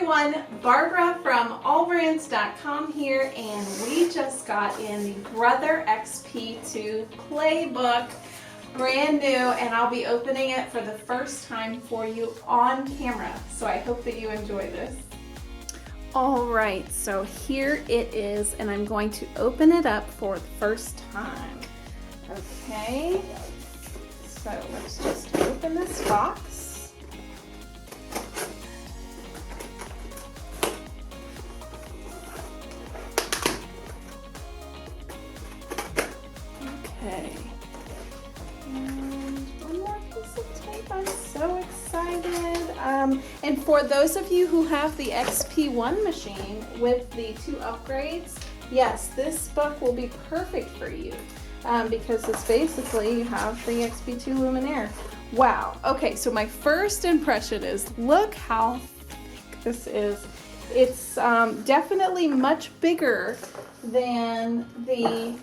everyone, Barbara from allbrands.com here, and we just got in the Brother XP2 Playbook, brand new, and I'll be opening it for the first time for you on camera, so I hope that you enjoy this. All right, so here it is, and I'm going to open it up for the first time. Okay, so let's just open this box. Okay, and one more piece of tape. I'm so excited. And for those of you who have the XP1 machine with the 2 upgrades, yes, this book will be perfect for you because it's basically you have the XP2 Luminaire. Wow. Okay, so my first impression is look how thick this is. It's definitely much bigger than the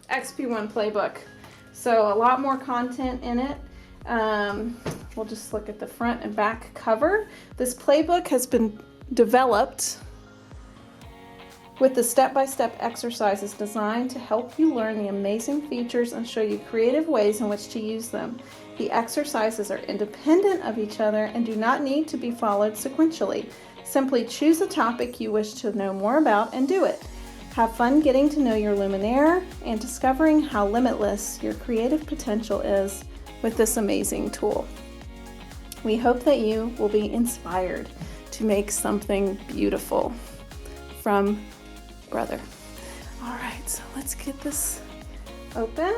XP1 Playbook, so a lot more content in it. We'll just look at the front and back cover. This playbook has been developed with the step-by-step exercises designed to help you learn the amazing features and show you creative ways in which to use them. The exercises are independent of each other and do not need to be followed sequentially. Simply choose a topic you wish to know more about and do it. Have fun getting to know your Luminaire and discovering how limitless your creative potential is with this amazing tool. We hope that you will be inspired to make something beautiful from Brother. All right, so let's get this open.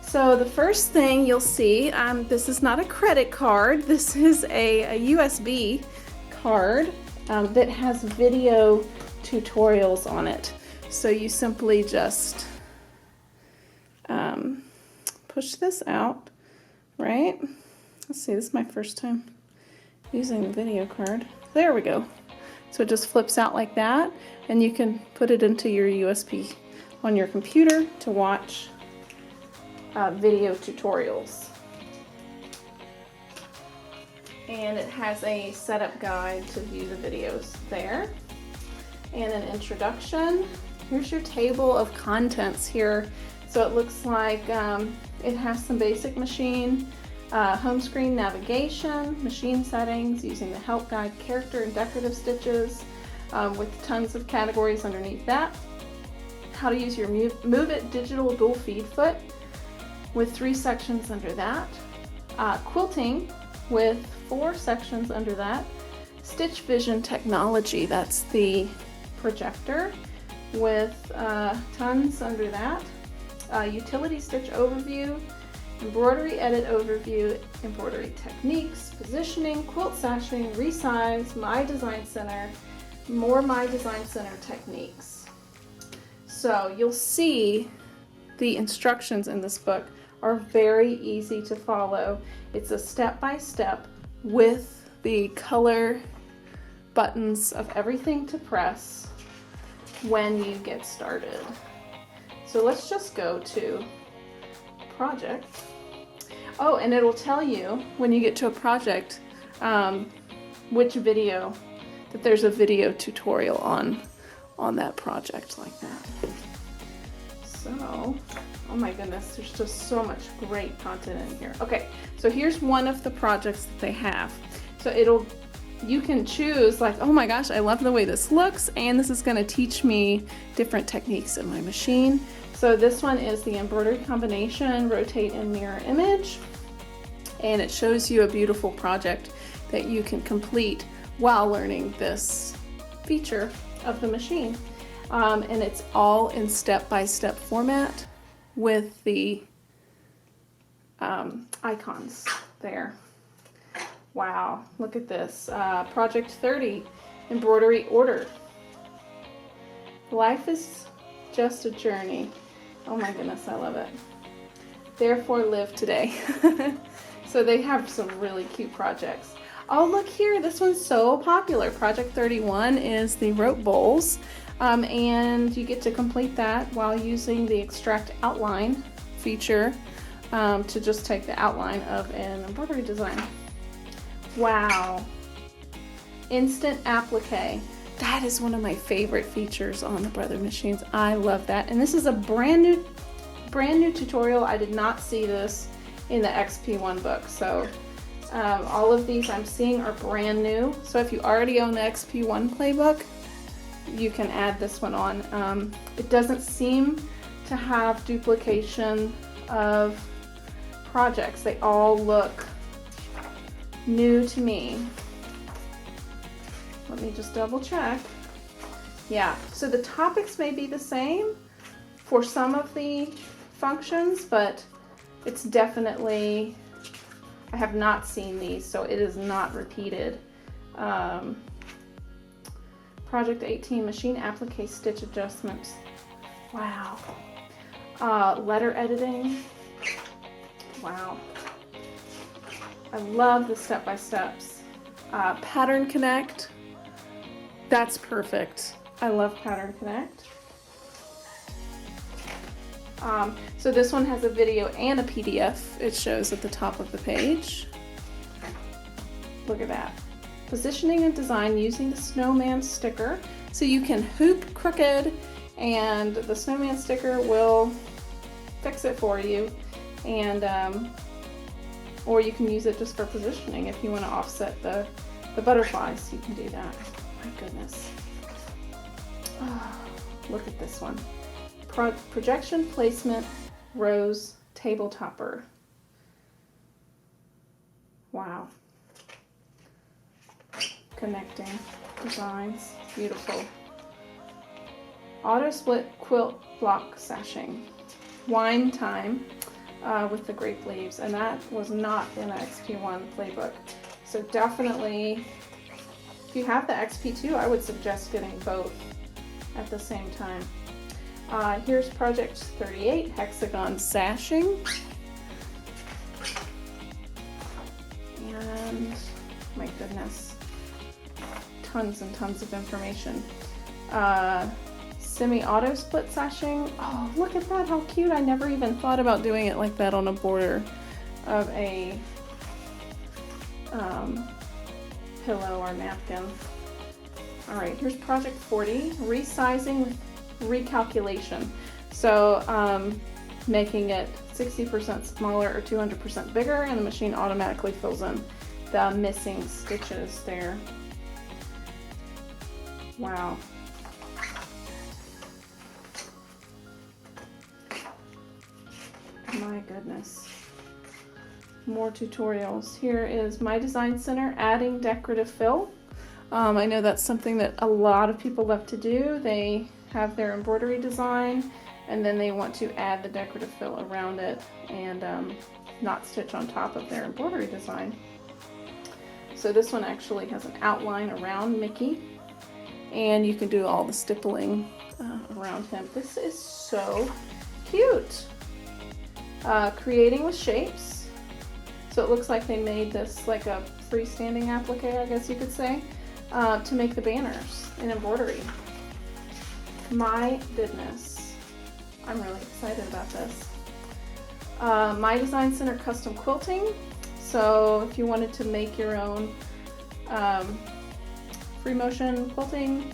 So the first thing you'll see, this is not a credit card. This is a USB card that has video tutorials on it. So you simply just push this out, right? Let's see, this is my first time using the video card. There we go. So it just flips out like that, and you can put it into your USB on your computer to watch video tutorials. And it has a setup guide to view the videos there. And an introduction. Here's your table of contents here. So it looks like it has some basic machine, home screen navigation, machine settings, using the help guide, character and decorative stitches, with tons of categories underneath that. How to use your Move It digital dual feed foot with 3 sections under that. Quilting with 4 sections under that. Stitch Vision technology, that's the projector with tons under that. Utility stitch overview, embroidery edit overview, embroidery techniques, positioning, quilt sashing, resize, My Design Center, more My Design Center techniques. So you'll see the instructions in this book are very easy to follow. It's a step-by-step with the color buttons of everything to press when you get started. So let's just go to project. Oh, and it'll tell you when you get to a project which video, that there's a video tutorial on that project like that. So, oh my goodness, there's just so much great content in here. Okay, so here's one of the projects that they have. So you can choose like, oh my gosh, I love the way this looks, and this is going to teach me different techniques in my machine. So this one is the embroidery combination, rotate and mirror image, and it shows you a beautiful project that you can complete while learning this feature of the machine. And it's all in step-by-step format with the icons there. Wow, look at this. Project 30, embroidery order. Life is just a journey. Oh my goodness, I love it. Therefore, live today. So they have some really cute projects. Oh, look here, this one's so popular. Project 31 is the rope bowls, and you get to complete that while using the extract outline feature to just take the outline of an embroidery design. Wow. instant applique. That is one of my favorite features on the Brother machines. I love that. And this is a brand new tutorial. I did not see this in the XP1 book. So all of these I'm seeing are brand new. So if you already own the XP1 playbook, you can add this one on. It doesn't seem to have duplication of projects. They all look new to me. Let me just double check. Yeah, so the topics may be the same for some of the functions, but it's definitely, I have not seen these, so it is not repeated. Project 18, machine applique stitch adjustments. Wow. Letter editing. Wow. I love the step-by-steps. Pattern Connect. That's perfect. I love Pattern Connect. So this one has a video and a PDF. It shows at the top of the page. Look at that. Positioning and design using the snowman sticker. So you can hoop crooked and the snowman sticker will fix it for you. And or you can use it just for positioning if you want to offset the butterflies. You can do that. My goodness. Oh, look at this one. Projection placement rose table topper. Wow. Connecting designs. Beautiful. Auto split quilt block sashing. Wine time with the grape leaves, and that was not in the XP1 playbook. So definitely, if you have the XP2, I would suggest getting both at the same time. Here's project 38, hexagon sashing. And my goodness, tons and tons of information. Semi-auto split sashing. Oh, look at that, how cute. I never even thought about doing it like that on a border of a pillow or napkin. All right, here's project 40, resizing with recalculation. So making it 60% smaller or 200% bigger, and the machine automatically fills in the missing stitches there. Wow. My goodness. More tutorials. Here is My Design Center, adding decorative fill. I know that's something that a lot of people love to do. They have their embroidery design and then they want to add the decorative fill around it and not stitch on top of their embroidery design. So this one actually has an outline around Mickey, and you can do all the stippling around him. This is so cute. Creating with shapes. So it looks like they made this like a freestanding applique, I guess you could say, to make the banners in embroidery. My goodness, I'm really excited about this. My Design Center custom quilting. So if you wanted to make your own free motion quilting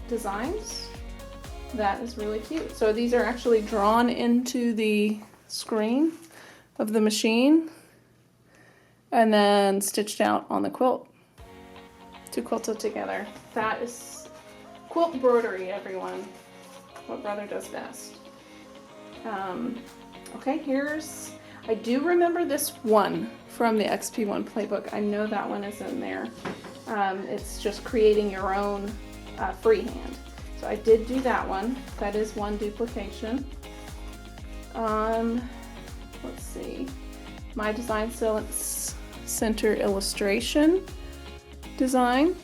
designs, that is really cute. So these are actually drawn into the screen of the machine and then stitched out on the quilt to quilt it together. That is quilt embroidery, everyone. What Brother does best. Okay, here's, I do remember this one from the XP1 playbook. I know that one is in there. It's just creating your own freehand. So I did do that one. That is one duplication. Let's see. My Design Center illustration design.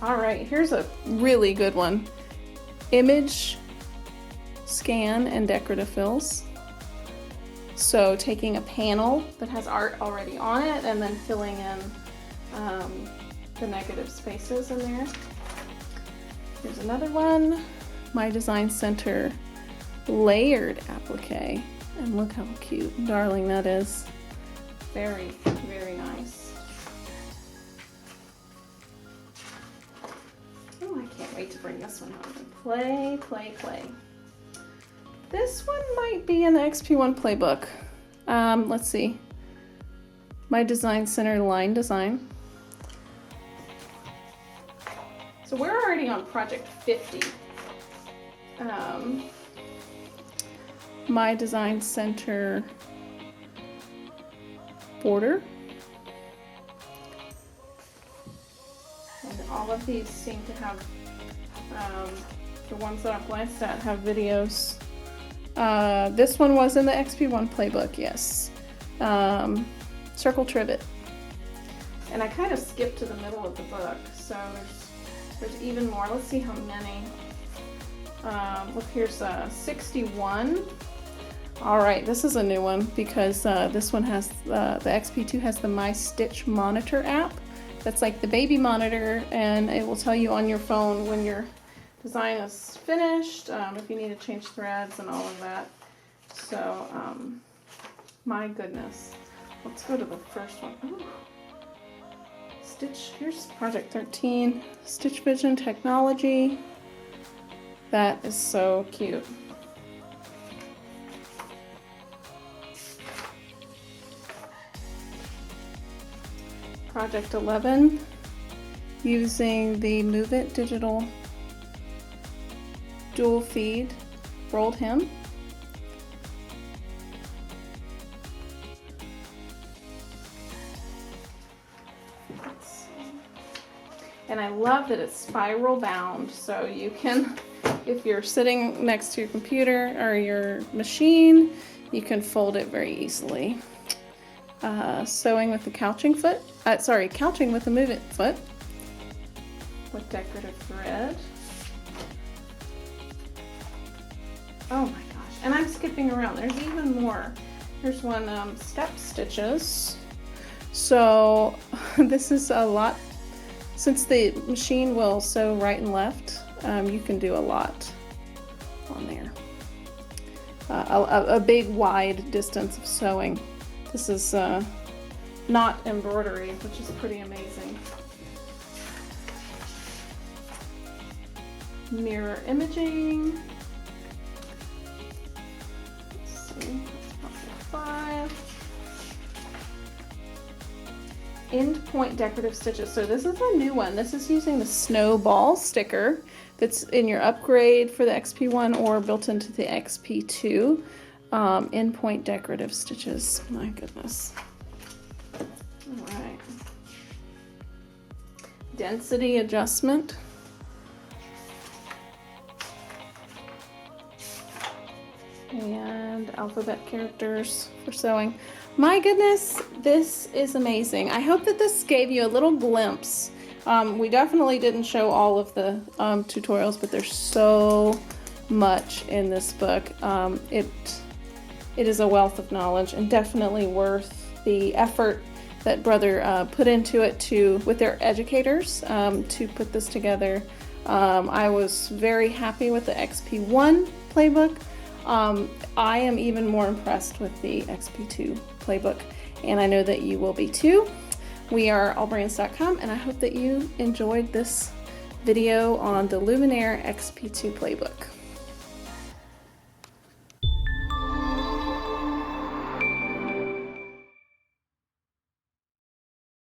All right, here's a really good one. Image scan and decorative fills. So taking a panel that has art already on it and then filling in the negative spaces in there. Here's another one. My Design Center layered applique. And look how cute and darling that is. Very, very nice. Oh, I can't wait to bring this one home and play, play, play. This one might be in the XP1 Playbook. Let's see. My Design Center line design. So we're already on project 50. My Design Center border. And all of these seem to have, the ones that I've glanced at have videos. This one was in the XP1 Playbook, yes. Circle Trivet. And I kind of skipped to the middle of the book, so there's even more. Let's see how many. Look, here's 61. All right, this is a new one because this one has, the XP2 has the My Stitch Monitor app. That's like the baby monitor, and it will tell you on your phone when your design is finished, if you need to change threads and all of that. So, my goodness. Let's go to the first one. Ooh. Stitch, here's project 13, Stitch Vision Technology. That is so cute. Project 11, using the Move It digital dual feed rolled hem. And I love that it's spiral bound, so you can, if you're sitting next to your computer or your machine, you can fold it very easily. Sewing with the couching foot, couching with the Move It foot with decorative thread. Oh my gosh, and I'm skipping around. There's even more. Here's one, step stitches. So this is a lot. Since the machine will sew right and left, you can do a lot on there. A big wide distance of sewing. This is not embroidery, which is pretty amazing. Mirror imaging. Let's see, 5. End point decorative stitches. So this is a new one. This is using the snowball sticker that's in your upgrade for the XP1 or built into the XP2. End point decorative stitches. My goodness. All right. Density adjustment. And alphabet characters for sewing. My goodness, this is amazing. I hope that this gave you a little glimpse. We definitely didn't show all of the tutorials, but there's so much in this book. It is a wealth of knowledge and definitely worth the effort that Brother put into it with their educators to put this together. I was very happy with the XP1 Playbook. I am even more impressed with the XP2 Playbook, and I know that you will be too. We are allbrands.com, and I hope that you enjoyed this video on the Luminaire XP2 Playbook.